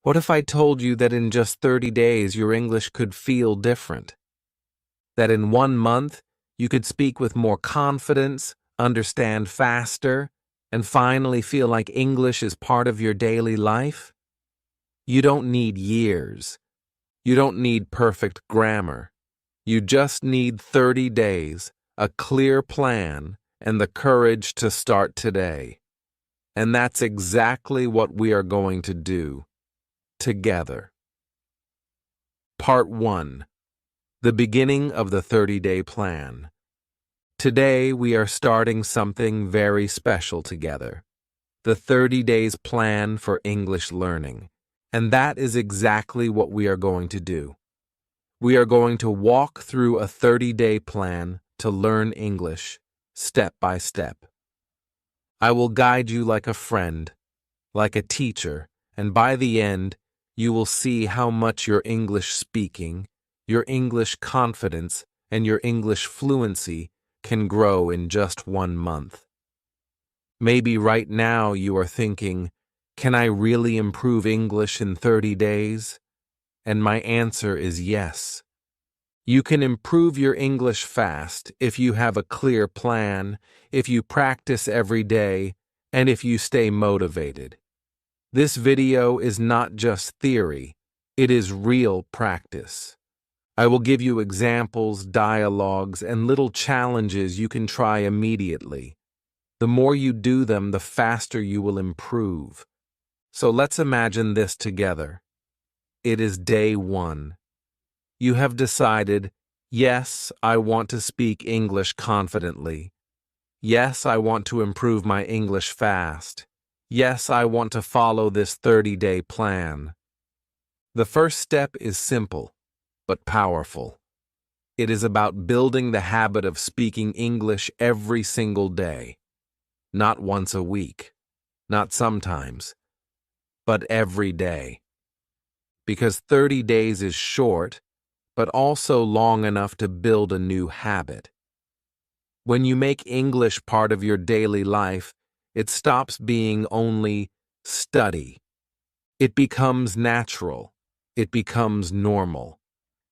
What if I told you that in just 30 days your English could feel different? That in 1 month you could speak with more confidence, understand faster, and finally feel like English is part of your daily life? You don't need years. You don't need perfect grammar. You just need 30 days, a clear plan, and the courage to start today. And that's exactly what we are going to do, together. Part 1. The beginning of the 30-day plan. Today we are starting something very special together. The 30 days plan for English learning. And that is exactly what we are going to do. We are going to walk through a 30-day plan to learn English, step by step. I will guide you like a friend, like a teacher, and by the end, you will see how much your English speaking, your English confidence, and your English fluency can grow in just 1 month. Maybe right now you are thinking, can I really improve English in 30 days? And my answer is yes. You can improve your English fast if you have a clear plan, if you practice every day, and if you stay motivated. This video is not just theory, it is real practice. I will give you examples, dialogues, and little challenges you can try immediately. The more you do them, the faster you will improve. So let's imagine this together. It is day 1. You have decided, yes, I want to speak English confidently. Yes, I want to improve my English fast. Yes, I want to follow this 30-day plan. The first step is simple, but powerful. It is about building the habit of speaking English every single day. Not once a week, not sometimes, but every day. Because 30 days is short, but also long enough to build a new habit. When you make English part of your daily life, it stops being only study. It becomes natural. It becomes normal.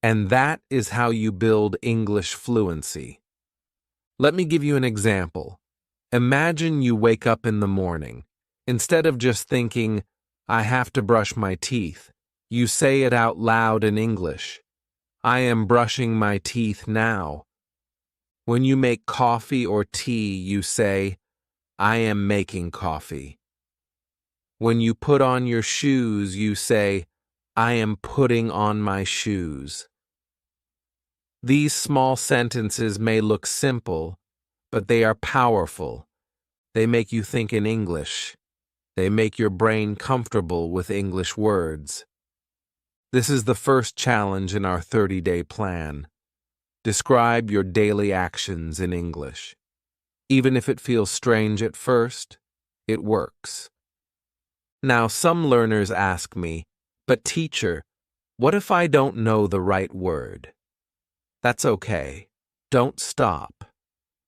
And that is how you build English fluency. Let me give you an example. Imagine you wake up in the morning. Instead of just thinking, I have to brush my teeth, you say it out loud in English. I am brushing my teeth now. When you make coffee or tea, you say, I am making coffee. When you put on your shoes, you say, I am putting on my shoes. These small sentences may look simple, but they are powerful. They make you think in English. They make your brain comfortable with English words. This is the first challenge in our 30-day plan. Describe your daily actions in English. Even if it feels strange at first, it works. Now, some learners ask me, but teacher, what if I don't know the right word? That's okay. Don't stop.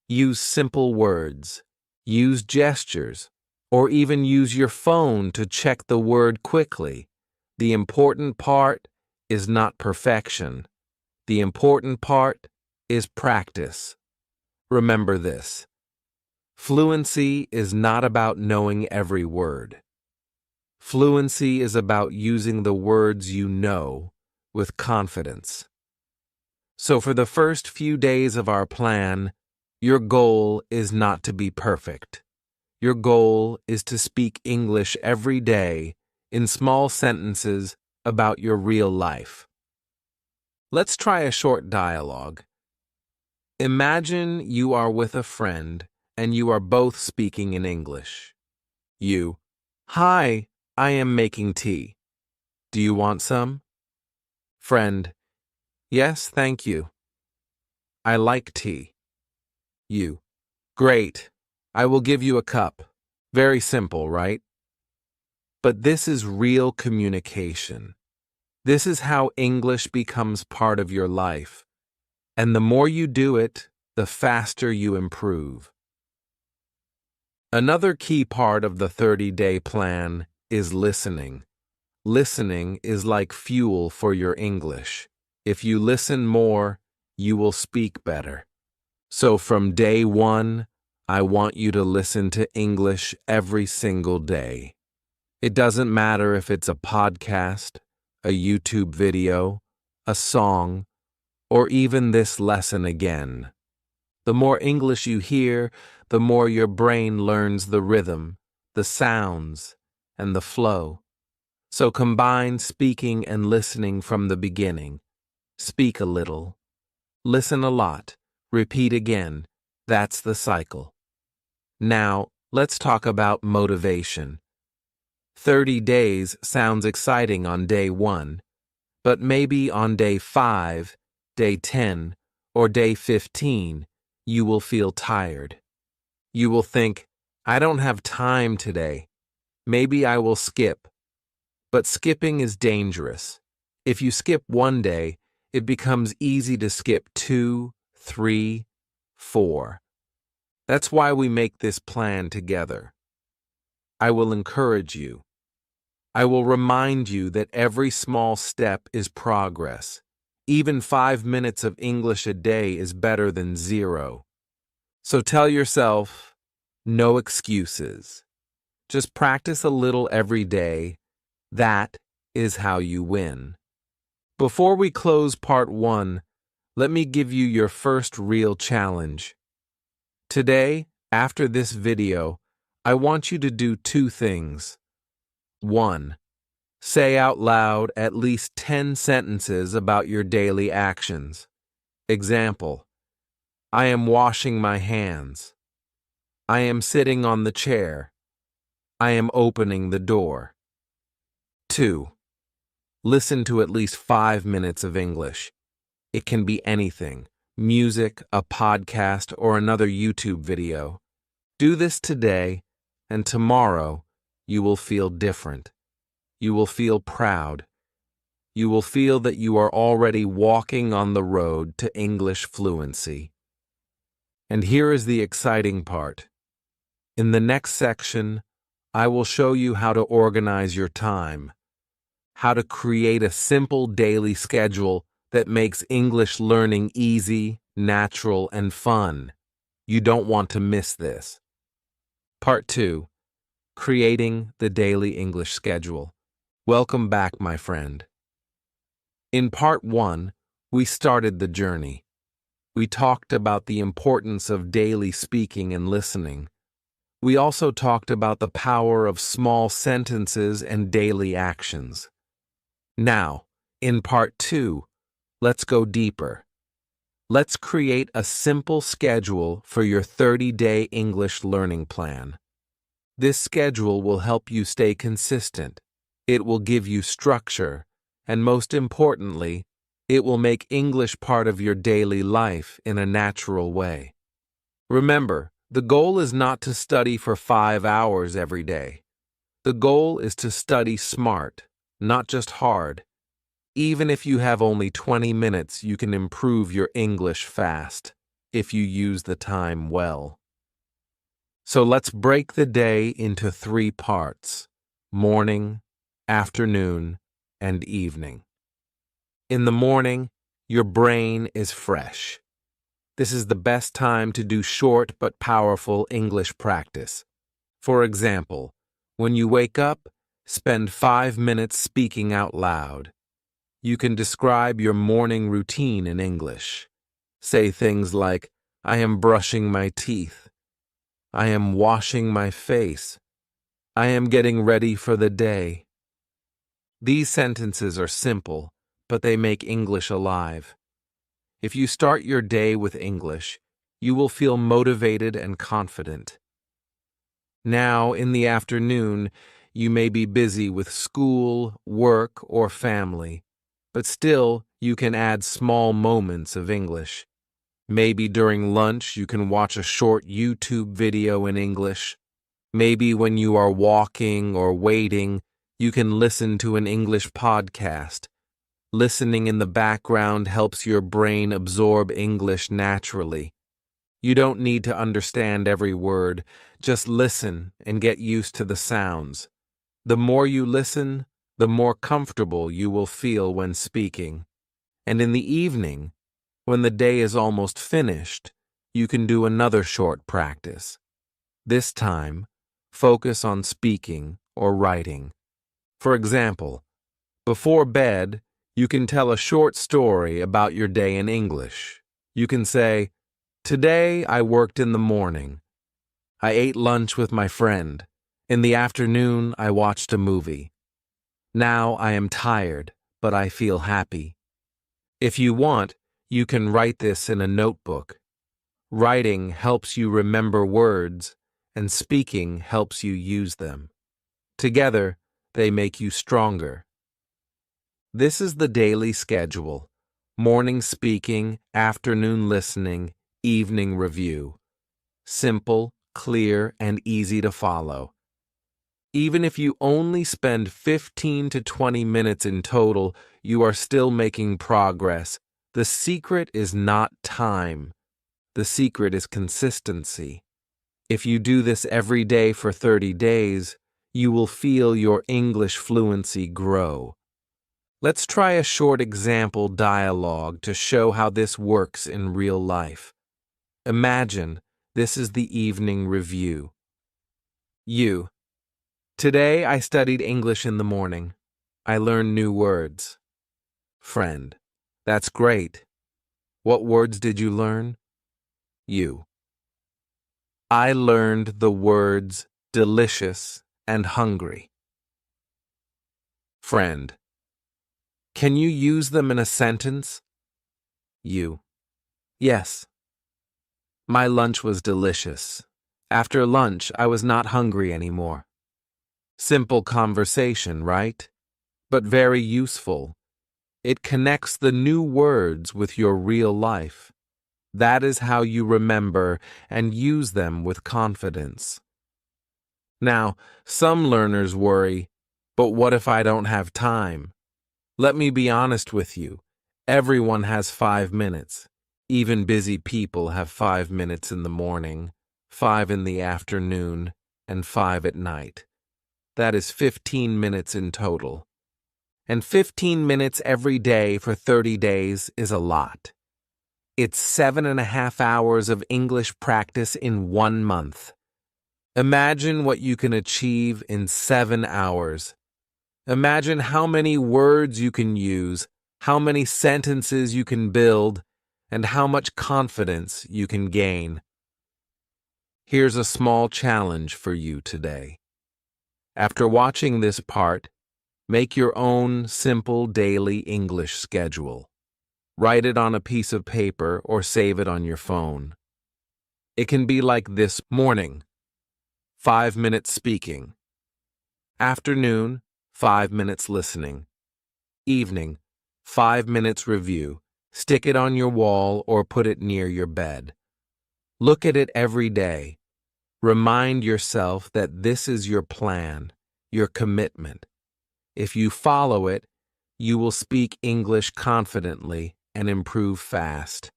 Use simple words. Use gestures. Or even use your phone to check the word quickly. The important part is not perfection. The important part is practice. Remember this. Fluency is not about knowing every word. Fluency is about using the words you know with confidence. So for the first few days of our plan, your goal is not to be perfect. Your goal is to speak English every day in small sentences about your real life. Let's try a short dialogue. Imagine you are with a friend and you are both speaking in English. You, hi, I am making tea. Do you want some? Friend, yes, thank you. I like tea. You, great. I will give you a cup. Very simple, right? But this is real communication. This is how English becomes part of your life. And the more you do it, the faster you improve. Another key part of the 30-day plan is listening. Listening is like fuel for your English. If you listen more, you will speak better. So from day one, I want you to listen to English every single day. It doesn't matter if it's a podcast, a YouTube video, a song, or even this lesson again. The more English you hear, the more your brain learns the rhythm, the sounds, and the flow. So combine speaking and listening from the beginning. Speak a little. Listen a lot. Repeat again. That's the cycle. Now, let's talk about motivation. 30 days sounds exciting on day 1, but maybe on day 5, day 10, or day 15, you will feel tired. You will think, I don't have time today. Maybe I will skip. But skipping is dangerous. If you skip one day, it becomes easy to skip 2, 3, 4. That's why we make this plan together. I will encourage you. I will remind you that every small step is progress. Even 5 minutes of English a day is better than 0. So tell yourself, no excuses. Just practice a little every day. That is how you win. Before we close part 1, let me give you your first real challenge. Today, after this video, I want you to do 2 things. 1. Say out loud at least 10 sentences about your daily actions. Example: I am washing my hands. I am sitting on the chair. I am opening the door. 2. Listen to at least 5 minutes of English. It can be anything: music, a podcast, or another YouTube video. Do this today, and tomorrow you will feel different. You will feel proud. You will feel that you are already walking on the road to English fluency. And here is the exciting part. In the next section, I will show you how to organize your time, how to create a simple daily schedule that makes English learning easy, natural, and fun. You don't want to miss this. Part 2. Creating the daily English schedule. Welcome back, my friend. In part 1, we started the journey. We talked about the importance of daily speaking and listening. We also talked about the power of small sentences and daily actions. Now, in part 2, let's go deeper. Let's create a simple schedule for your 30-day English learning plan. This schedule will help you stay consistent. It will give you structure, and most importantly, it will make English part of your daily life in a natural way. Remember, the goal is not to study for 5 hours every day. The goal is to study smart, not just hard. Even if you have only 20 minutes, you can improve your English fast, if you use the time well. So let's break the day into 3 parts: morning, afternoon, and evening. In the morning, your brain is fresh. This is the best time to do short but powerful English practice. For example, when you wake up, spend 5 minutes speaking out loud. You can describe your morning routine in English. Say things like, I am brushing my teeth. I am washing my face. I am getting ready for the day. These sentences are simple, but they make English alive. If you start your day with English, you will feel motivated and confident. Now, in the afternoon, you may be busy with school, work, or family, but still, you can add small moments of English. Maybe during lunch, you can watch a short YouTube video in English. Maybe when you are walking or waiting, you can listen to an English podcast. Listening in the background helps your brain absorb English naturally. You don't need to understand every word. Just listen and get used to the sounds. The more you listen, the more comfortable you will feel when speaking. And in the evening, when the day is almost finished, you can do another short practice. This time, focus on speaking or writing. For example, before bed, you can tell a short story about your day in English. You can say, "Today I worked in the morning. I ate lunch with my friend. In the afternoon, I watched a movie. Now I am tired, but I feel happy." If you want, you can write this in a notebook. Writing helps you remember words, and speaking helps you use them. Together, they make you stronger. This is the daily schedule: morning speaking, afternoon listening, evening review. Simple, clear, and easy to follow. Even if you only spend 15 to 20 minutes in total, you are still making progress. The secret is not time. The secret is consistency. If you do this every day for 30 days, you will feel your English fluency grow. Let's try a short example dialogue to show how this works in real life. Imagine this is the evening review. You. Today I studied English in the morning. I learned new words. Friend. That's great. What words did you learn? You. I learned the words delicious and hungry. Friend. Can you use them in a sentence? You. Yes. My lunch was delicious. After lunch, I was not hungry anymore. Simple conversation, right? But very useful. It connects the new words with your real life. That is how you remember and use them with confidence. Now, some learners worry, but what if I don't have time? Let me be honest with you. Everyone has 5 minutes. Even busy people have 5 minutes in the morning, 5 in the afternoon, and 5 at night. That is 15 minutes in total. And 15 minutes every day for 30 days is a lot. It's 7.5 hours of English practice in 1 month. Imagine what you can achieve in 7 hours. Imagine how many words you can use, how many sentences you can build, and how much confidence you can gain. Here's a small challenge for you today. After watching this part, make your own simple daily English schedule. Write it on a piece of paper or save it on your phone. It can be like this: morning, 5 minutes speaking. Afternoon, 5 minutes listening. Evening, 5 minutes review. Stick it on your wall or put it near your bed. Look at it every day. Remind yourself that this is your plan, your commitment. If you follow it, you will speak English confidently and improve fast.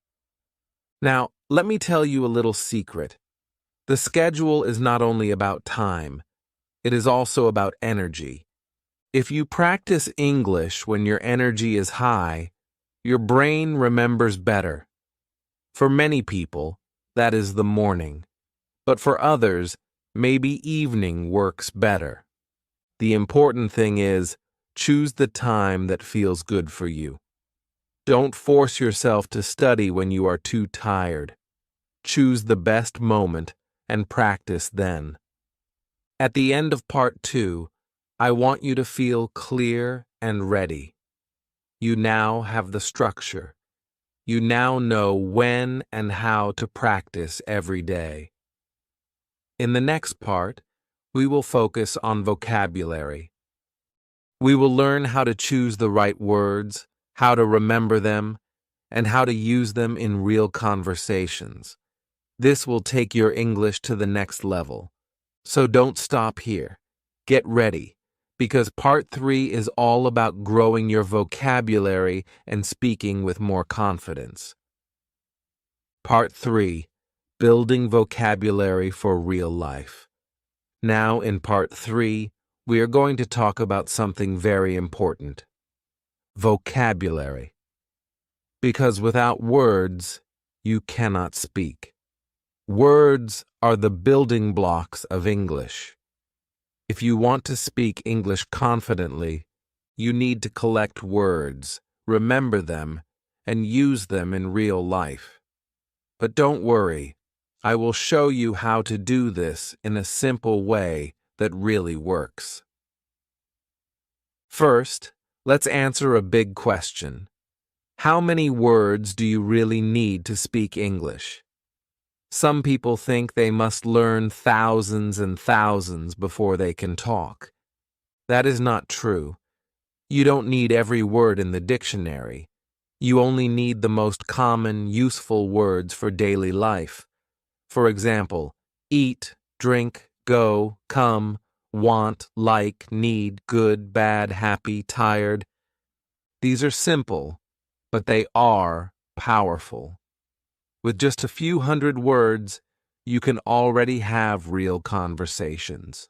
Now, let me tell you a little secret. The schedule is not only about time, it is also about energy. If you practice English when your energy is high, your brain remembers better. For many people, that is the morning. But for others, maybe evening works better. The important thing is, choose the time that feels good for you. Don't force yourself to study when you are too tired. Choose the best moment and practice then. At the end of part 2, I want you to feel clear and ready. You now have the structure. You now know when and how to practice every day. In the next part, we will focus on vocabulary. We will learn how to choose the right words, how to remember them, and how to use them in real conversations. This will take your English to the next level. So don't stop here. Get ready, because part 3 is all about growing your vocabulary and speaking with more confidence. Part 3, building vocabulary for real life. Now in part 3, we are going to talk about something very important: vocabulary. Because without words, you cannot speak. Words are the building blocks of English. If you want to speak English confidently, you need to collect words, remember them, and use them in real life. But don't worry, I will show you how to do this in a simple way that really works. First, let's answer a big question. How many words do you really need to speak English? Some people think they must learn thousands and thousands before they can talk. That is not true. You don't need every word in the dictionary. You only need the most common, useful words for daily life. For example, eat, drink, go, come, want, like, need, good, bad, happy, tired. These are simple, but they are powerful. With just a few hundred words, you can already have real conversations.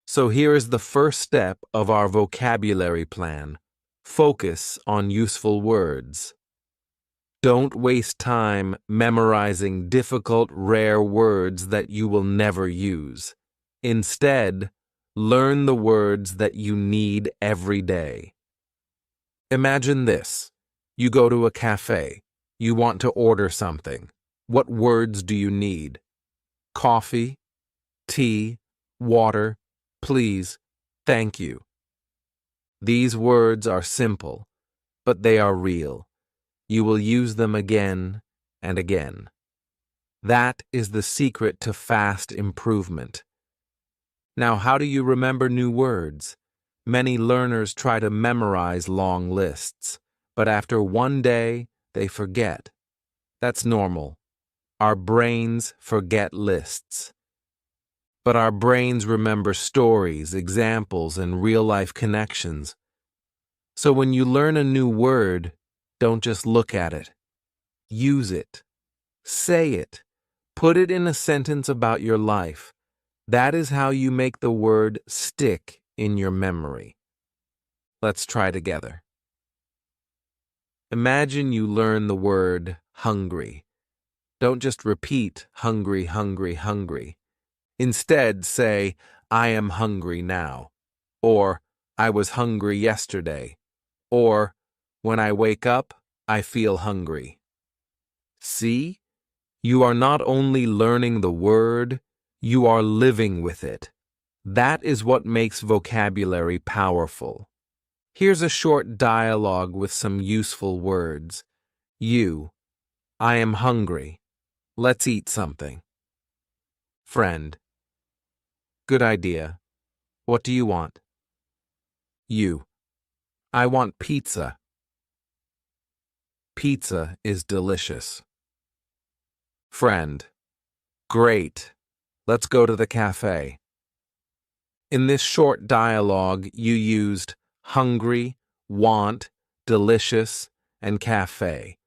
So here is the first step of our vocabulary plan. Focus on useful words. Don't waste time memorizing difficult, rare words that you will never use. Instead, learn the words that you need every day. Imagine this. You go to a cafe. You want to order something. What words do you need? Coffee, tea, water, please, thank you. These words are simple, but they are real. You will use them again and again. That is the secret to fast improvement. Now, how do you remember new words? Many learners try to memorize long lists, but after one day, they forget. That's normal. Our brains forget lists. But our brains remember stories, examples, and real-life connections. So when you learn a new word, don't just look at it. Use it. Say it. Put it in a sentence about your life. That is how you make the word stick in your memory. Let's try together. Imagine you learn the word hungry. Don't just repeat hungry, hungry, hungry. Instead, say, I am hungry now, or I was hungry yesterday, or when I wake up, I feel hungry. See? You are not only learning the word, you are living with it. That is what makes vocabulary powerful. Here's a short dialogue with some useful words. You. I am hungry. Let's eat something. Friend. Good idea. What do you want? You. I want pizza. Pizza is delicious. Friend. Great. Let's go to the cafe. In this short dialogue, you used hungry, want, delicious, and cafe.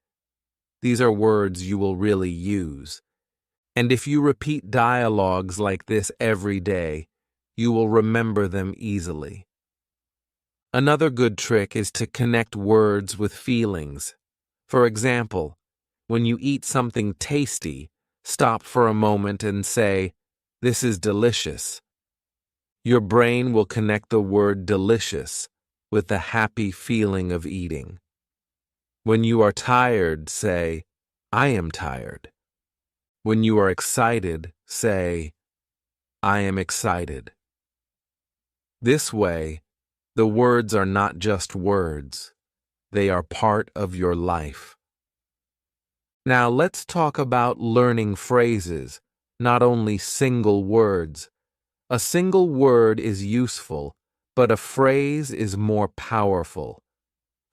These are words you will really use. And if you repeat dialogues like this every day, you will remember them easily. Another good trick is to connect words with feelings. For example, when you eat something tasty, stop for a moment and say, "This is delicious." Your brain will connect the word delicious with the happy feeling of eating. When you are tired, say, "I am tired." When you are excited, say, "I am excited." This way, the words are not just words. They are part of your life. Now let's talk about learning phrases, not only single words. A single word is useful, but a phrase is more powerful.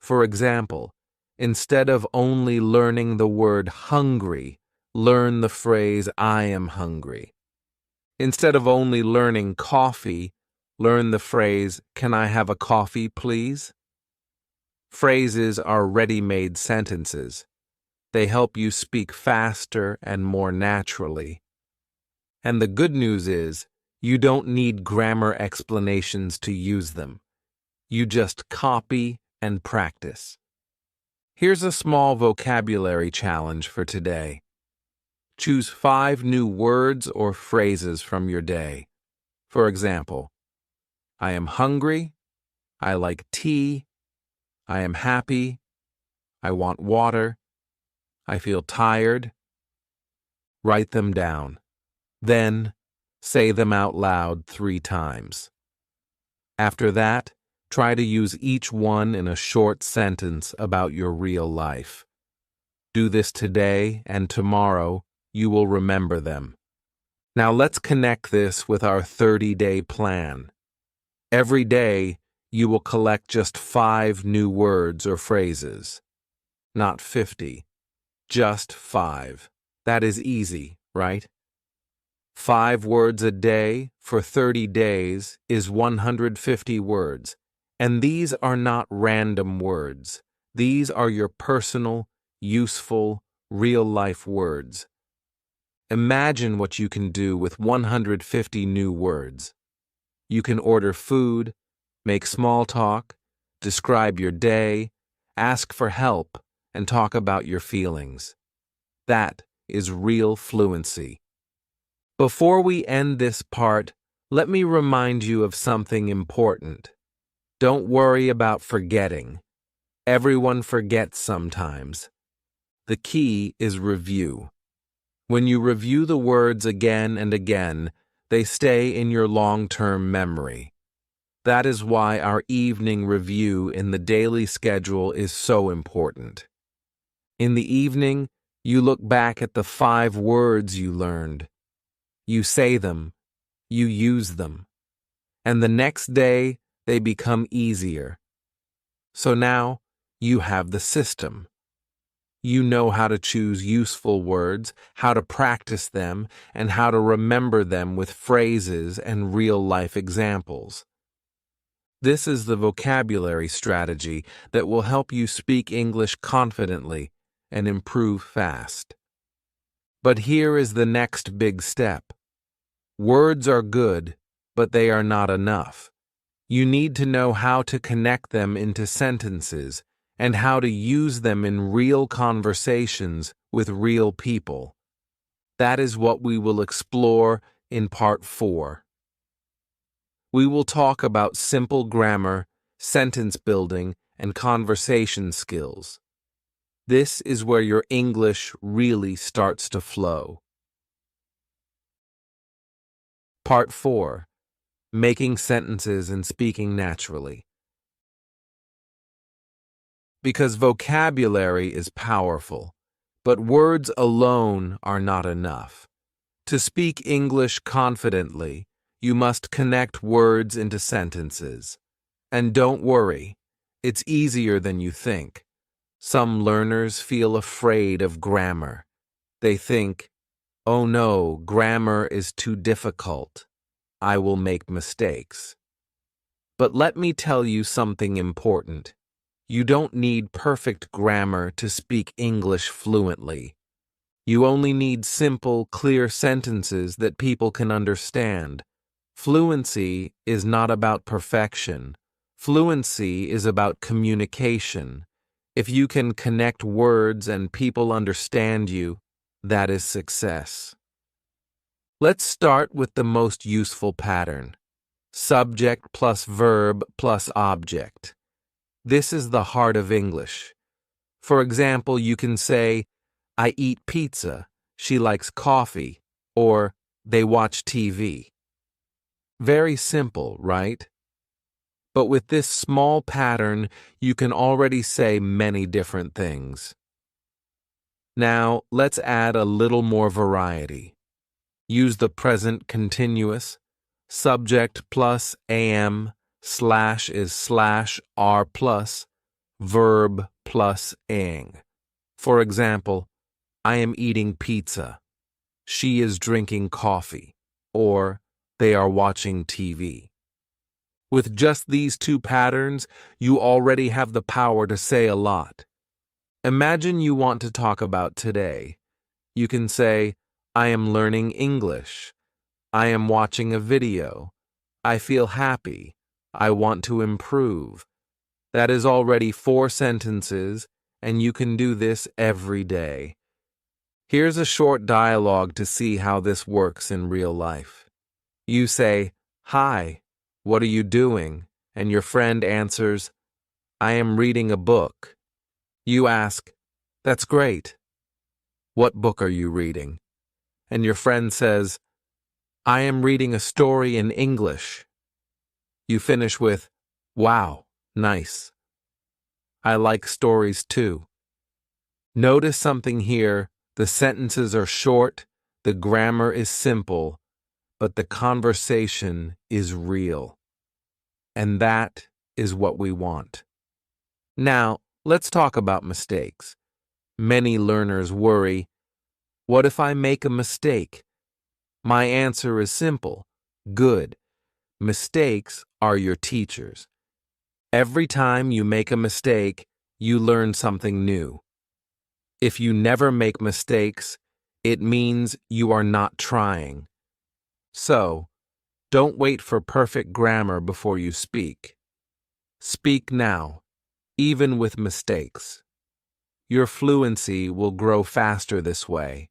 For example, instead of only learning the word hungry, learn the phrase I am hungry. Instead of only learning coffee, learn the phrase can I have a coffee, please? Phrases are ready-made sentences. They help you speak faster and more naturally. And the good news is, You don't need grammar explanations to use them. You just copy and practice. Here's a small vocabulary challenge for today. Choose 5 new words or phrases from your day. For example, I am hungry, I like tea, I am happy, I want water, I feel tired. Write them down. Then, say them out loud 3 times. After that, try to use each one in a short sentence about your real life. Do this today, and tomorrow you will remember them. Now let's connect this with our 30-day plan. Every day, you will collect just 5 new words or phrases. Not 50, just 5. That is easy, right? 5 words a day for 30 days is 150 words, and these are not random words. These are your personal, useful, real-life words. Imagine what you can do with 150 new words. You can order food, make small talk, describe your day, ask for help, and talk about your feelings. That is real fluency. Before we end this part, let me remind you of something important. Don't worry about forgetting. Everyone forgets sometimes. The key is review. When you review the words again and again, they stay in your long-term memory. That is why our evening review in the daily schedule is so important. In the evening, you look back at the 5 words you learned. You say them, you use them, and the next day they become easier. So now you have the system. You know how to choose useful words, how to practice them, and how to remember them with phrases and real-life examples. This is the vocabulary strategy that will help you speak English confidently and improve fast. But here is the next big step. Words are good, but they are not enough. You need to know how to connect them into sentences and how to use them in real conversations with real people. That is what we will explore in Part 4. We will talk about simple grammar, sentence building, and conversation skills. This is where your English really starts to flow. Part 4. Making sentences and speaking naturally. Because vocabulary is powerful, but words alone are not enough. To speak English confidently, you must connect words into sentences. And don't worry, it's easier than you think. Some learners feel afraid of grammar. They think, oh no, grammar is too difficult. I will make mistakes. But let me tell you something important. You don't need perfect grammar to speak English fluently. You only need simple, clear sentences that people can understand. Fluency is not about perfection. Fluency is about communication. If you can connect words and people understand you, that is success. Let's start with the most useful pattern. Subject plus verb plus object. This is the heart of English. For example, you can say, I eat pizza, she likes coffee, or they watch TV. Very simple, right? But with this small pattern, you can already say many different things. Now, let's add a little more variety. Use the present continuous. Subject plus am, slash is slash r plus, verb plus ing. For example, I am eating pizza. She is drinking coffee. Or they are watching TV. With just these 2 patterns, you already have the power to say a lot. Imagine you want to talk about today. You can say, I am learning English. I am watching a video. I feel happy. I want to improve. That is already 4 sentences, and you can do this every day. Here's a short dialogue to see how this works in real life. You say, "Hi, what are you doing?" And your friend answers, "I am reading a book." You ask, "That's great. What book are you reading?" And your friend says, "I am reading a story in English." You finish with, "Wow, nice. I like stories too." Notice something here. The sentences are short, the grammar is simple, but the conversation is real. And that is what we want. Now, let's talk about mistakes. Many learners worry, what if I make a mistake? My answer is simple. Good. Mistakes are your teachers. Every time you make a mistake, you learn something new. If you never make mistakes, it means you are not trying. So, don't wait for perfect grammar before you speak. Speak now, even with mistakes. Your fluency will grow faster this way.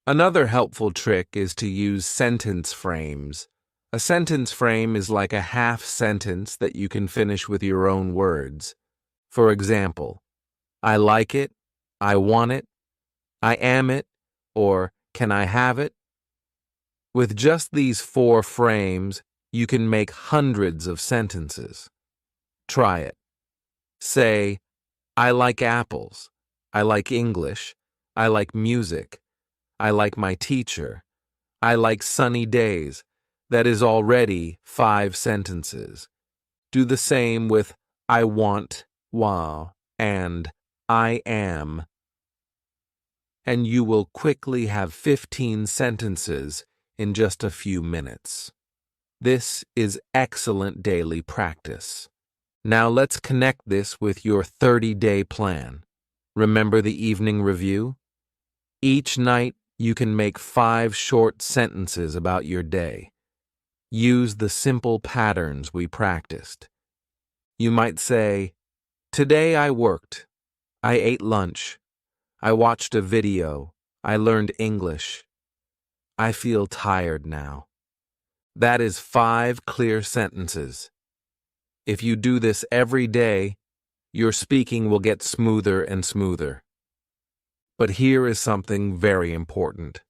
Another helpful trick is to use sentence frames. A sentence frame is like a half sentence that you can finish with your own words. For example, I like it, I want it, I am it, or can I have it? With just these 4 frames, you can make hundreds of sentences. Try it. Say, I like apples, I like English, I like music, I like my teacher, I like sunny days. That is already 5 sentences. Do the same with I want, wow, and I am, and you will quickly have 15 sentences in just a few minutes. This is excellent daily practice. Now let's connect this with your 30-day plan. Remember the evening review? Each night you can make 5 short sentences about your day. Use the simple patterns we practiced. You might say, today I worked. I ate lunch. I watched a video. I learned English. I feel tired now. That is 5 clear sentences. If you do this every day, your speaking will get smoother and smoother. But here is something very important.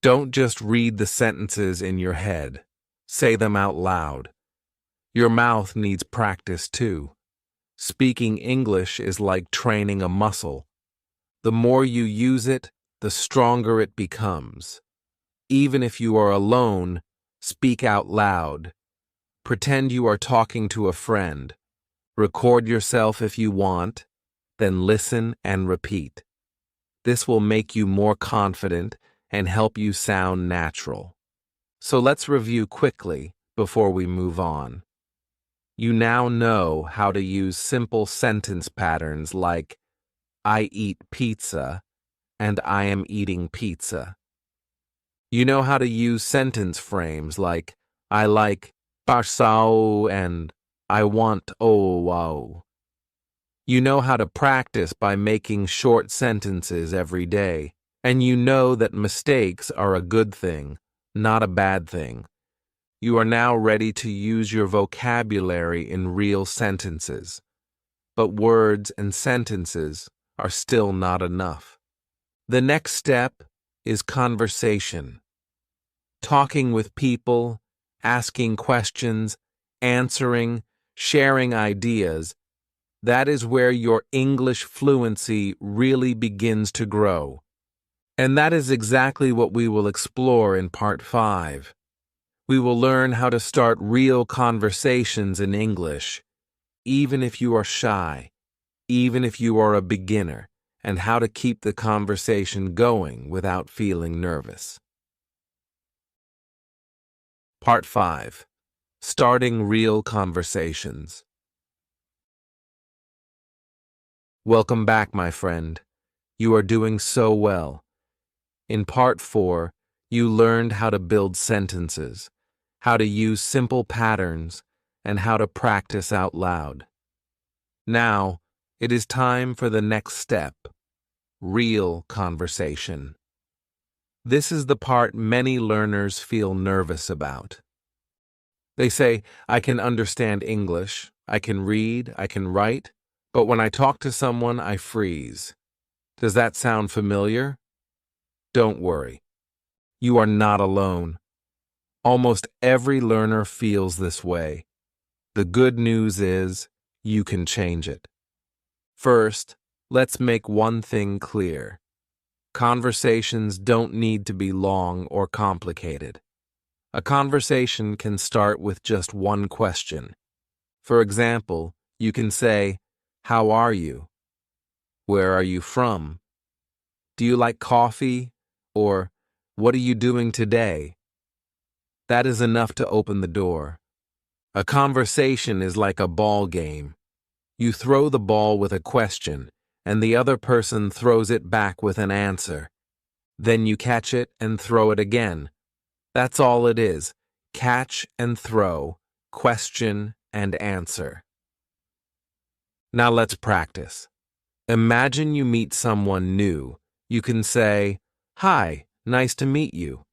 Don't just read the sentences in your head. Say them out loud. Your mouth needs practice too. Speaking English is like training a muscle. The more you use it, the stronger it becomes. Even if you are alone, speak out loud. Pretend you are talking to a friend. Record yourself if you want, then listen and repeat. This will make you more confident and help you sound natural. So let's review quickly before we move on. You now know how to use simple sentence patterns like I eat pizza and I am eating pizza. You know how to use sentence frames like I like parsao and I want oh wow. You know how to practice by making short sentences every day, and you know that mistakes are a good thing, not a bad thing. You are now ready to use your vocabulary in real sentences. But words and sentences are still not enough. The next step is conversation. Talking with people, asking questions, answering, sharing ideas. That is where your English fluency really begins to grow. And that is exactly what we will explore in Part 5. We will learn how to start real conversations in English, even if you are shy, even if you are a beginner, and how to keep the conversation going without feeling nervous. Part 5. Starting Real Conversations. Welcome back, my friend. You are doing so well. In Part 4, You learned how to build sentences, how to use simple patterns, and how to practice out loud. Now, it is time for the next step, real conversation. This is the part many learners feel nervous about. They say, I can understand English, I can read, I can write, but when I talk to someone, I freeze. Does that sound familiar? Don't worry. You are not alone. Almost every learner feels this way. The good news is, you can change it. First, let's make one thing clear. Conversations don't need to be long or complicated. A conversation can start with just one question. For example, you can say, "How are you?" "Where are you from?" "Do you like coffee?" or "What are you doing today?" That is enough to open the door. A conversation is like a ball game. You throw the ball with a question, and the other person throws it back with an answer. Then you catch it and throw it again. That's all it is. Catch and throw, question and answer. Now let's practice. Imagine you meet someone new. You can say, "Hi, nice to meet you.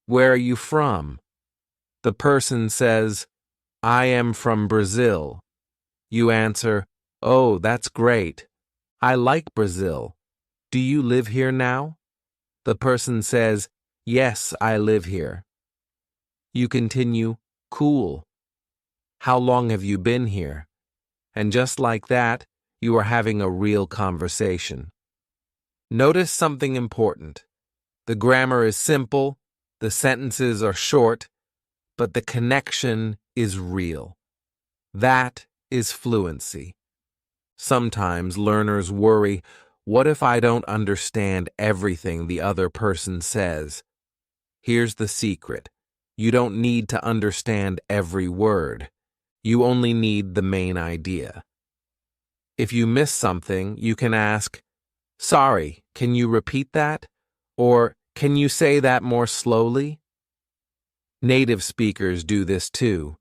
Where are you from?" The person says, "I am from Brazil." You answer, "Oh, that's great. I like Brazil. Do you live here now?" The person says, "Yes, I live here." You continue, "Cool. How long have you been here?" And just like that, you are having a real conversation. Notice something important. The grammar is simple, the sentences are short, but the connection is real. That is fluency. Sometimes learners worry, what if I don't understand everything the other person says? Here's the secret. You don't need to understand every word. You only need the main idea. If you miss something, you can ask, "Sorry, can you repeat that?" Or, "Can you say that more slowly?" Native speakers do this too.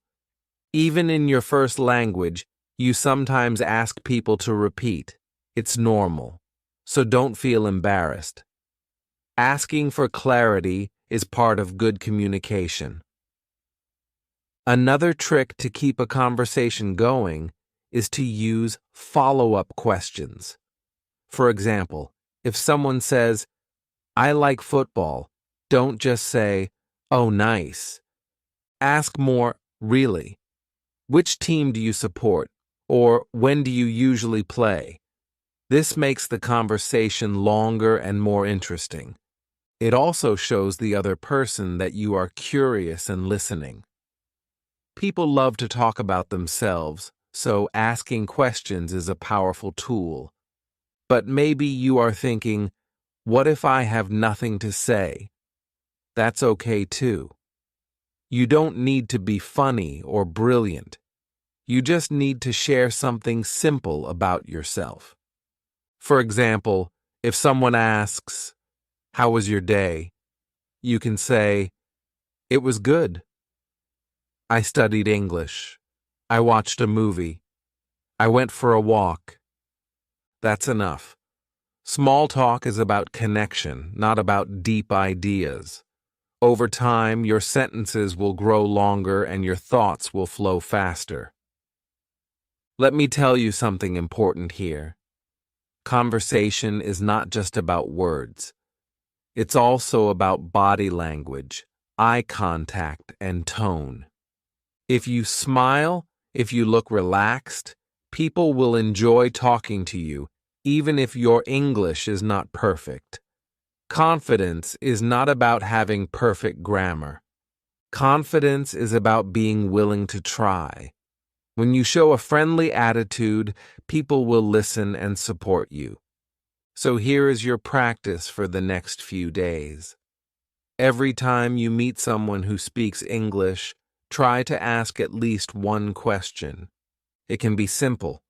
Even in your first language, you sometimes ask people to repeat. It's normal, so don't feel embarrassed. Asking for clarity is part of good communication. Another trick to keep a conversation going is to use follow-up questions. For example, if someone says, "I like football," don't just say, "Oh, nice." Ask more, "Really? Which team do you support?" Or "When do you usually play?" This makes the conversation longer and more interesting. It also shows the other person that you are curious and listening. People love to talk about themselves, so asking questions is a powerful tool. But maybe you are thinking, what if I have nothing to say? That's okay too. You don't need to be funny or brilliant. You just need to share something simple about yourself. For example, if someone asks, "How was your day?" you can say, "It was good. I studied English. I watched a movie. I went for a walk." That's enough. Small talk is about connection, not about deep ideas. Over time, your sentences will grow longer and your thoughts will flow faster. Let me tell you something important here. Conversation is not just about words. It's also about body language, eye contact, and tone. If you smile, if you look relaxed, people will enjoy talking to you, even if your English is not perfect. Confidence is not about having perfect grammar. Confidence is about being willing to try. When you show a friendly attitude, people will listen and support you. So here is your practice for the next few days. Every time you meet someone who speaks English, try to ask at least one question. It can be simple.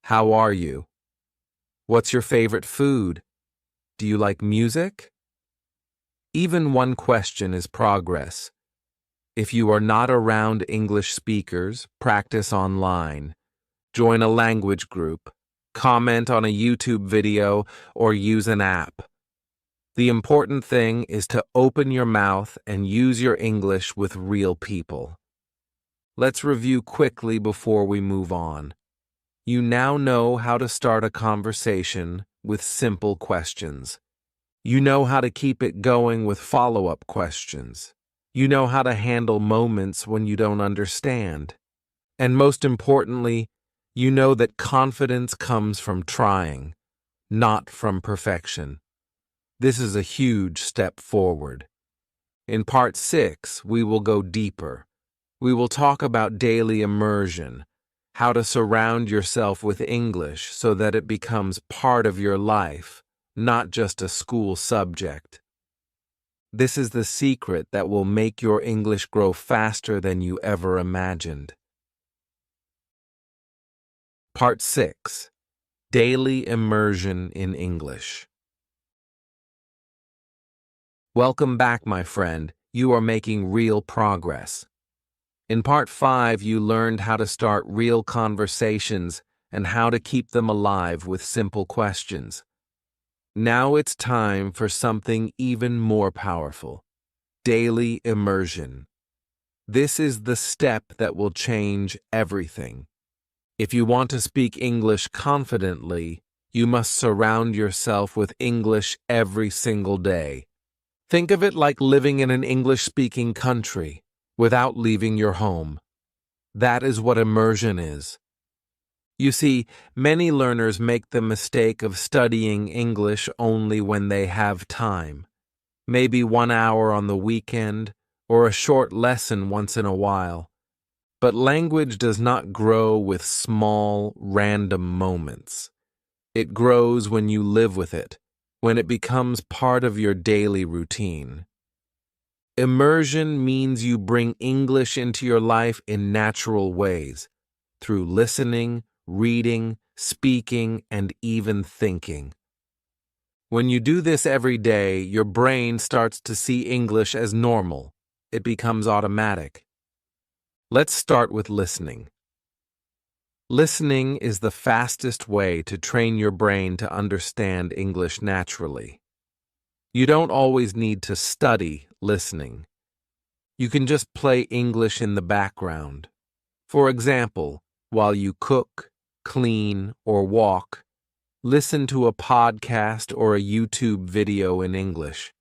How are you? What's your favorite food? Do you like music? Even one question is progress. If you are not around English speakers, practice online. Join a language group, comment on a YouTube video, or use an app. The important thing is to open your mouth and use your English with real people. Let's review quickly before we move on. You now know how to start a conversation with simple questions. You know how to keep it going with follow-up questions. You know how to handle moments when you don't understand. And most importantly, you know that confidence comes from trying, not from perfection. This is a huge step forward. In Part 6, we will go deeper. We will talk about daily immersion, how to surround yourself with English so that it becomes part of your life, not just a school subject. This is the secret that will make your English grow faster than you ever imagined. Part 6. Daily Immersion in English. Welcome back, my friend. You are making real progress. In Part 5, you learned how to start real conversations and how to keep them alive with simple questions. Now it's time for something even more powerful: daily immersion. This is the step that will change everything. If you want to speak English confidently, you must surround yourself with English every single day. Think of it like living in an English-speaking country without leaving your home. That is what immersion is. You see, many learners make the mistake of studying English only when they have time, maybe 1 hour on the weekend or a short lesson once in a while. But language does not grow with small, random moments. It grows when you live with it, when it becomes part of your daily routine. Immersion means you bring English into your life in natural ways, through listening, reading, speaking, and even thinking. When you do this every day, your brain starts to see English as normal. It becomes automatic. Let's start with listening. Listening is the fastest way to train your brain to understand English naturally. You don't always need to study listening. You can just play English in the background. For example, while you cook, clean, or walk, listen to a podcast or a YouTube video in English.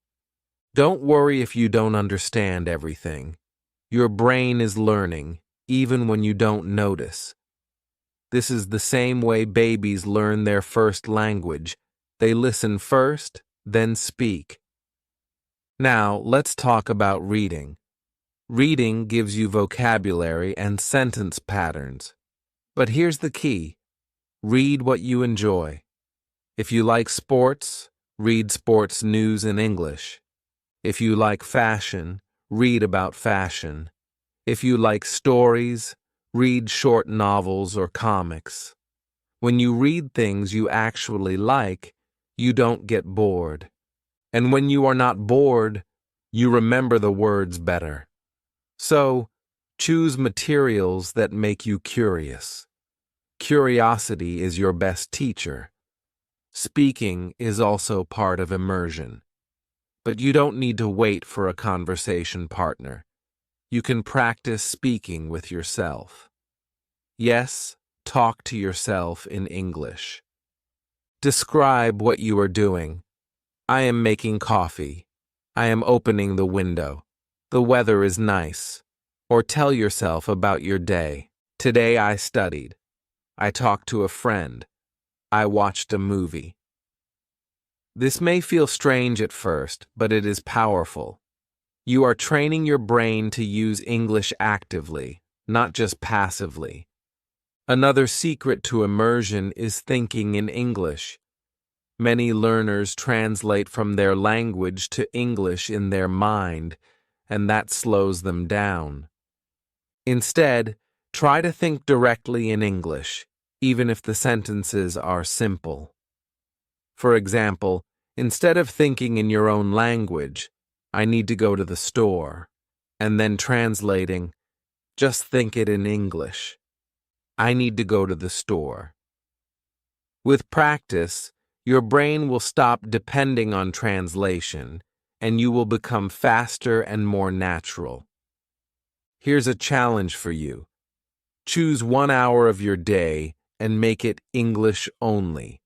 Don't worry if you don't understand everything. Your brain is learning, even when you don't notice. This is the same way babies learn their first language. They listen first, then speak. Now, let's talk about reading. Reading gives you vocabulary and sentence patterns. But here's the key: read what you enjoy. If you like sports, read sports news in English. If you like fashion, read about fashion. If you like stories, read short novels or comics. When you read things you actually like, you don't get bored. And when you are not bored, you remember the words better. So, choose materials that make you curious. Curiosity is your best teacher. Speaking is also part of immersion. But you don't need to wait for a conversation partner. You can practice speaking with yourself. Yes, talk to yourself in English. Describe what you are doing. I am making coffee. I am opening the window. The weather is nice. Or tell yourself about your day. Today I studied. I talked to a friend. I watched a movie. This may feel strange at first, but it is powerful. You are training your brain to use English actively, not just passively. Another secret to immersion is thinking in English. Many learners translate from their language to English in their mind, and that slows them down. Instead, try to think directly in English, even if the sentences are simple. For example, instead of thinking in your own language, I need to go to the store. And then translating, just think it in English. I need to go to the store. With practice, your brain will stop depending on translation, and you will become faster and more natural. Here's a challenge for you. Choose 1 hour of your day and make it English only.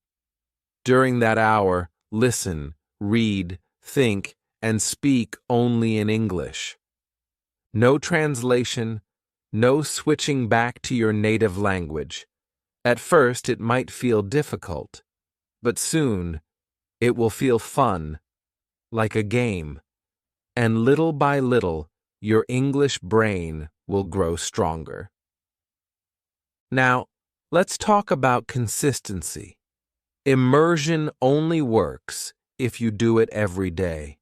During that hour, listen, read, think, and speak only in English. No translation, no switching back to your native language. At first, it might feel difficult, but soon, it will feel fun, like a game. And little by little, your English brain will grow stronger. Now, let's talk about consistency. Immersion only works if you do it every day.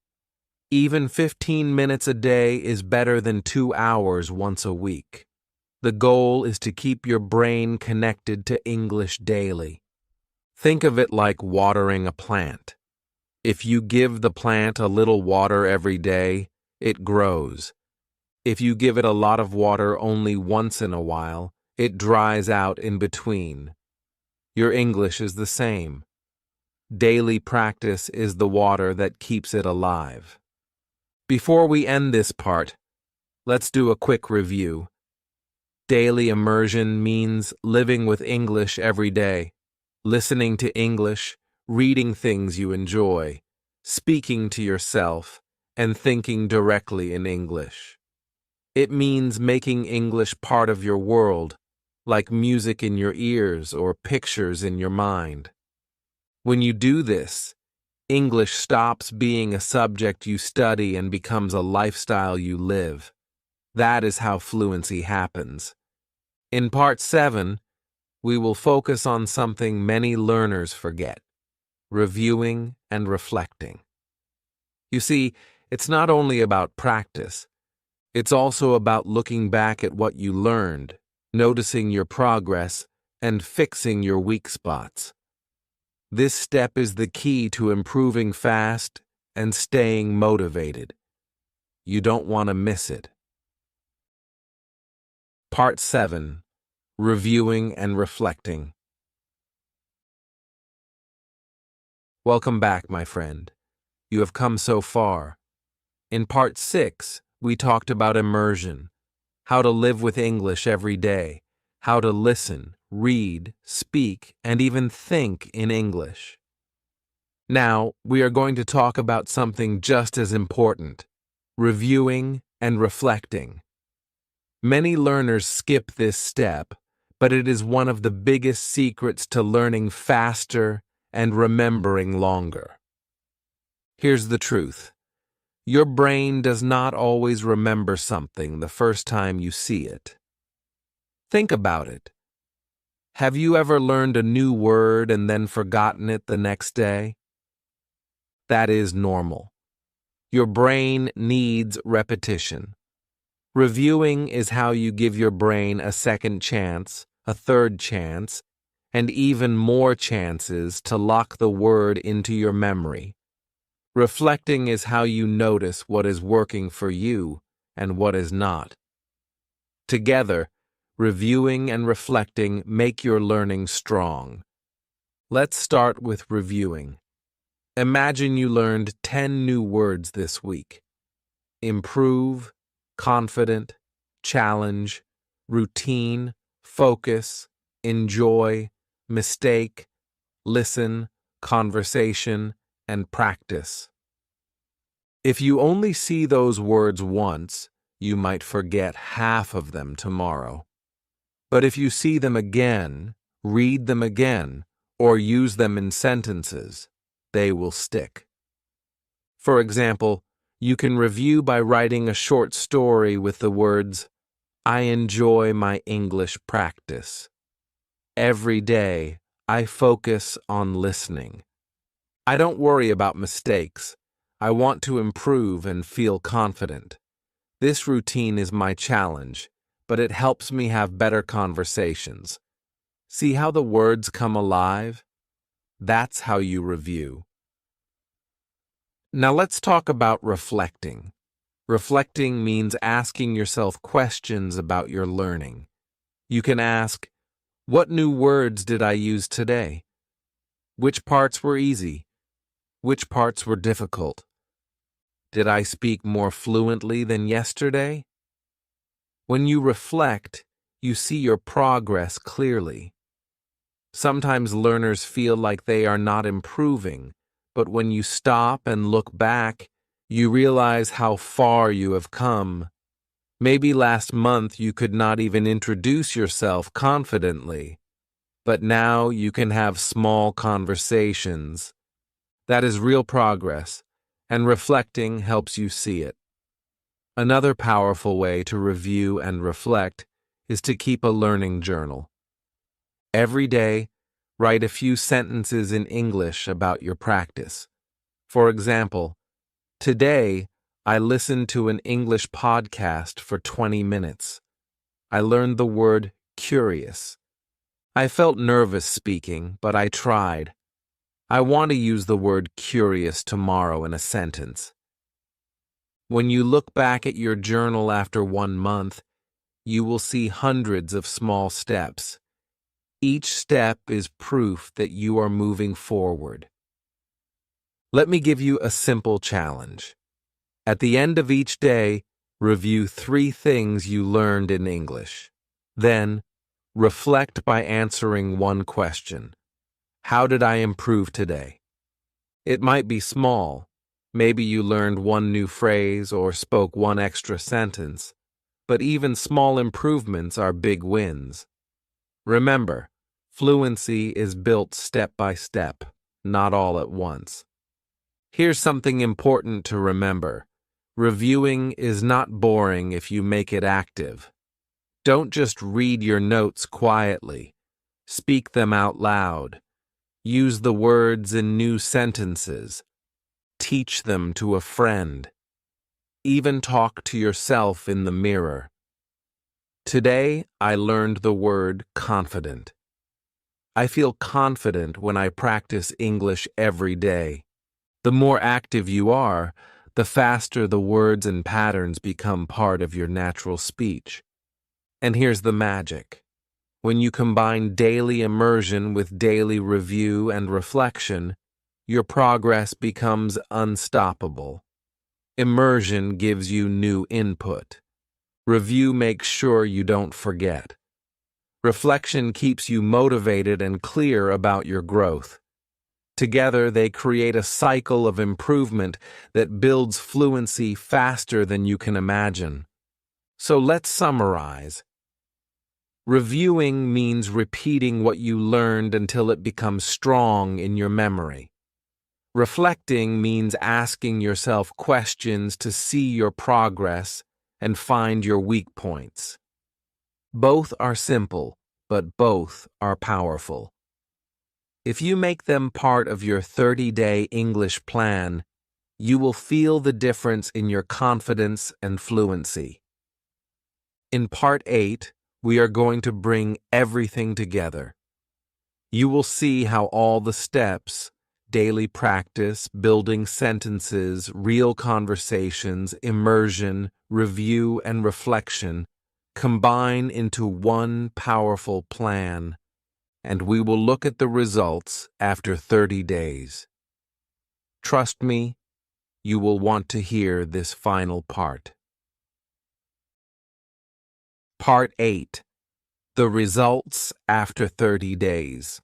Even 15 minutes a day is better than 2 hours once a week. The goal is to keep your brain connected to English daily. Think of it like watering a plant. If you give the plant a little water every day, it grows. If you give it a lot of water only once in a while, it dries out in between. Your English is the same. Daily practice is the water that keeps it alive. Before we end this part, let's do a quick review. Daily immersion means living with English every day, listening to English, reading things you enjoy, speaking to yourself, and thinking directly in English. It means making English part of your world, like music in your ears or pictures in your mind. When you do this, English stops being a subject you study and becomes a lifestyle you live. That is how fluency happens. In Part 7, we will focus on something many learners forget: reviewing and reflecting. You see, it's not only about practice, it's also about looking back at what you learned, noticing your progress, and fixing your weak spots. This step is the key to improving fast and staying motivated. You don't want to miss it. Part 7. Reviewing and Reflecting. Welcome back, my friend. You have come so far. In Part 6, we talked about immersion, how to live with English every day, how to listen, read, speak, and even think in English. Now, we are going to talk about something just as important: reviewing and reflecting. Many learners skip this step, but it is one of the biggest secrets to learning faster and remembering longer. Here's the truth. Your brain does not always remember something the first time you see it. Think about it. Have you ever learned a new word and then forgotten it the next day? That is normal. Your brain needs repetition. Reviewing is how you give your brain a second chance, a third chance, and even more chances to lock the word into your memory. Reflecting is how you notice what is working for you and what is not. Together, reviewing and reflecting make your learning strong. Let's start with reviewing. Imagine you learned 10 new words this week: improve, confident, challenge, routine, focus, enjoy, mistake, listen, conversation, and practice. If you only see those words once, you might forget half of them tomorrow. But if you see them again, read them again, or use them in sentences, they will stick. For example, you can review by writing a short story with the words, "I enjoy my English practice. Every day, I focus on listening. I don't worry about mistakes. I want to improve and feel confident. This routine is my challenge, but it helps me have better conversations." See how the words come alive? That's how you review. Now let's talk about reflecting. Reflecting means asking yourself questions about your learning. You can ask, what new words did I use today? Which parts were easy? Which parts were difficult? Did I speak more fluently than yesterday? When you reflect, you see your progress clearly. Sometimes learners feel like they are not improving, but when you stop and look back, you realize how far you have come. Maybe last month you could not even introduce yourself confidently, but now you can have small conversations. That is real progress, and reflecting helps you see it. Another powerful way to review and reflect is to keep a learning journal. Every day, write a few sentences in English about your practice. For example, today I listened to an English podcast for 20 minutes. I learned the word curious. I felt nervous speaking, but I tried. I want to use the word curious tomorrow in a sentence. When you look back at your journal after 1 month, you will see hundreds of small steps. Each step is proof that you are moving forward. Let me give you a simple challenge. At the end of each day, review 3 things you learned in English. Then, reflect by answering one question. How did I improve today? It might be small. Maybe you learned 1 new phrase or spoke 1 extra sentence. But even small improvements are big wins. Remember, fluency is built step by step, not all at once. Here's something important to remember. Reviewing is not boring if you make it active. Don't just read your notes quietly. Speak them out loud. Use the words in new sentences. Teach them to a friend. Even talk to yourself in the mirror. Today, I learned the word confident. I feel confident when I practice English every day. The more active you are, the faster the words and patterns become part of your natural speech. And here's the magic. When you combine daily immersion with daily review and reflection, your progress becomes unstoppable. Immersion gives you new input. Review makes sure you don't forget. Reflection keeps you motivated and clear about your growth. Together, they create a cycle of improvement that builds fluency faster than you can imagine. So let's summarize. Reviewing means repeating what you learned until it becomes strong in your memory. Reflecting means asking yourself questions to see your progress and find your weak points. Both are simple, but both are powerful. If you make them part of your 30-day English plan, you will feel the difference in your confidence and fluency. In Part 8, we are going to bring everything together. You will see how all the steps, daily practice, building sentences, real conversations, immersion, review, and reflection combine into one powerful plan, and we will look at the results after 30 days. Trust me, you will want to hear this final part. Part 8. The results after 30 days.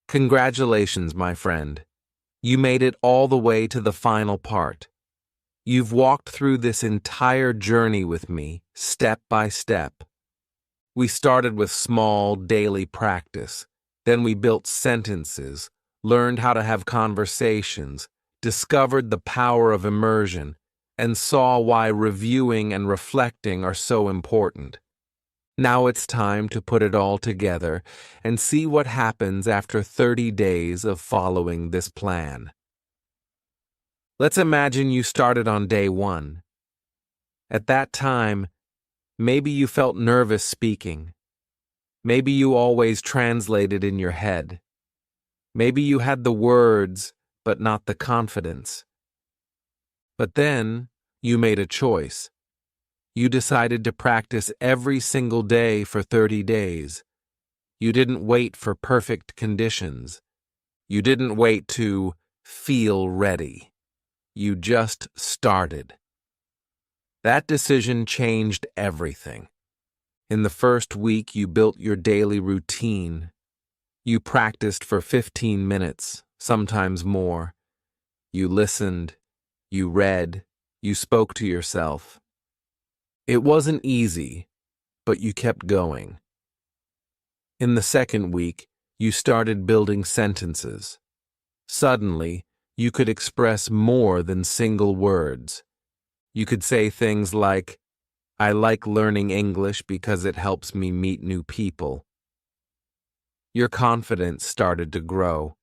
Congratulations, my friend. You made it all the way to the final part. You've walked through this entire journey with me, step by step. We started with small, daily practice. Then we built sentences, learned how to have conversations, discovered the power of immersion, and saw why reviewing and reflecting are so important. Now it's time to put it all together and see what happens after 30 days of following this plan. Let's imagine you started on day 1. At that time, maybe you felt nervous speaking. Maybe you always translated in your head. Maybe you had the words, but not the confidence. But then, you made a choice. You decided to practice every single day for 30 days. You didn't wait for perfect conditions. You didn't wait to feel ready. You just started. That decision changed everything. In the first week, you built your daily routine. You practiced for 15 minutes, sometimes more. You listened, you read, you spoke to yourself. It wasn't easy, but you kept going. In the second week, you started building sentences. Suddenly, you could express more than single words. You could say things like, "I like learning English because it helps me meet new people." Your confidence started to grow.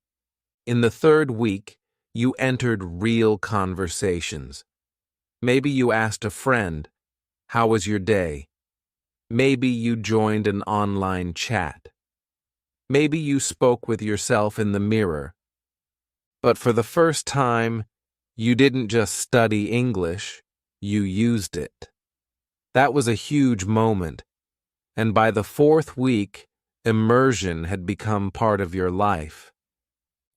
In the third week, you entered real conversations. Maybe you asked a friend, "How was your day?" Maybe you joined an online chat. Maybe you spoke with yourself in the mirror. But for the first time, you didn't just study English, you used it. That was a huge moment, and by the fourth week, immersion had become part of your life.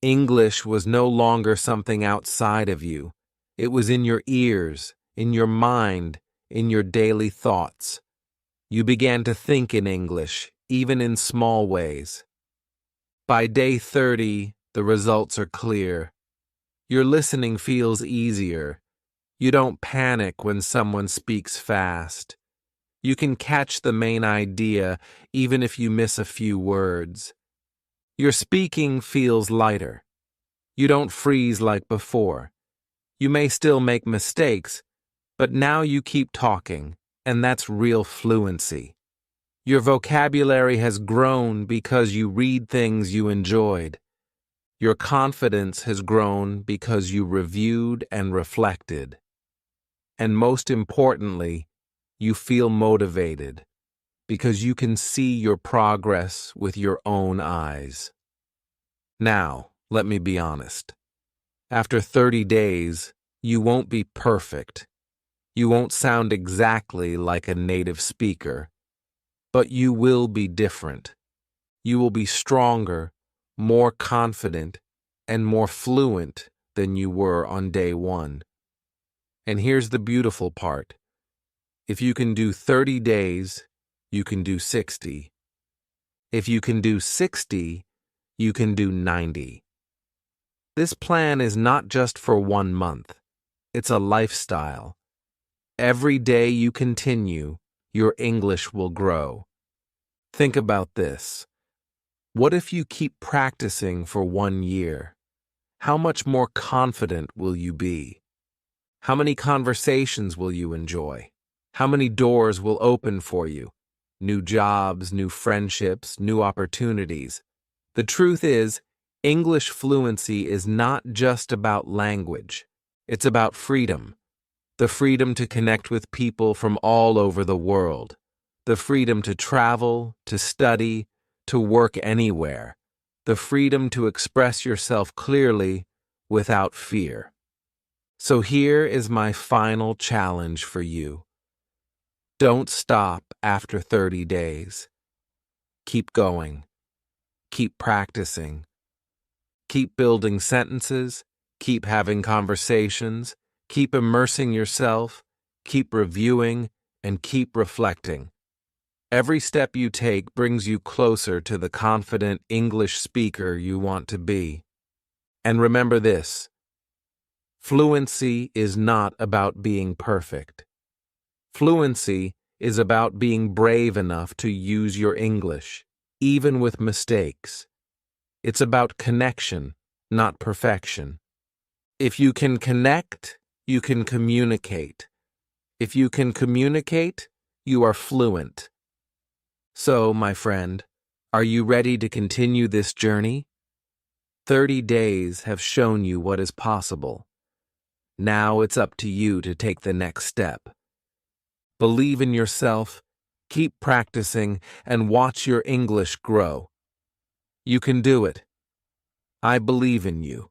English was no longer something outside of you. It was in your ears, in your mind, in your daily thoughts. You began to think in English, even in small ways. By day 30, the results are clear. Your listening feels easier. You don't panic when someone speaks fast. You can catch the main idea even if you miss a few words. Your speaking feels lighter. You don't freeze like before. You may still make mistakes, but now you keep talking, and that's real fluency. Your vocabulary has grown because you read things you enjoyed. Your confidence has grown because you reviewed and reflected. And most importantly, you feel motivated because you can see your progress with your own eyes. Now, let me be honest. After 30 days, you won't be perfect. You won't sound exactly like a native speaker. But you will be different. You will be stronger, more confident, and more fluent than you were on day one. And here's the beautiful part. If you can do 30 days, you can do 60. If you can do 60, you can do 90. This plan is not just for 1 month. It's a lifestyle. Every day you continue, your English will grow. Think about this. What if you keep practicing for 1 year? How much more confident will you be? How many conversations will you enjoy? How many doors will open for you? New jobs, new friendships, new opportunities. The truth is, English fluency is not just about language. It's about freedom. The freedom to connect with people from all over the world. The freedom to travel, to study, to work anywhere. The freedom to express yourself clearly without fear. So here is my final challenge for you. Don't stop after 30 days. Keep going. Keep practicing. Keep building sentences. Keep having conversations. Keep immersing yourself. Keep reviewing and keep reflecting. Every step you take brings you closer to the confident English speaker you want to be. And remember this: fluency is not about being perfect. Fluency is about being brave enough to use your English, even with mistakes. It's about connection, not perfection. If you can connect, you can communicate. If you can communicate, you are fluent. So, my friend, are you ready to continue this journey? 30 days have shown you what is possible. Now it's up to you to take the next step. Believe in yourself, keep practicing, and watch your English grow. You can do it. I believe in you.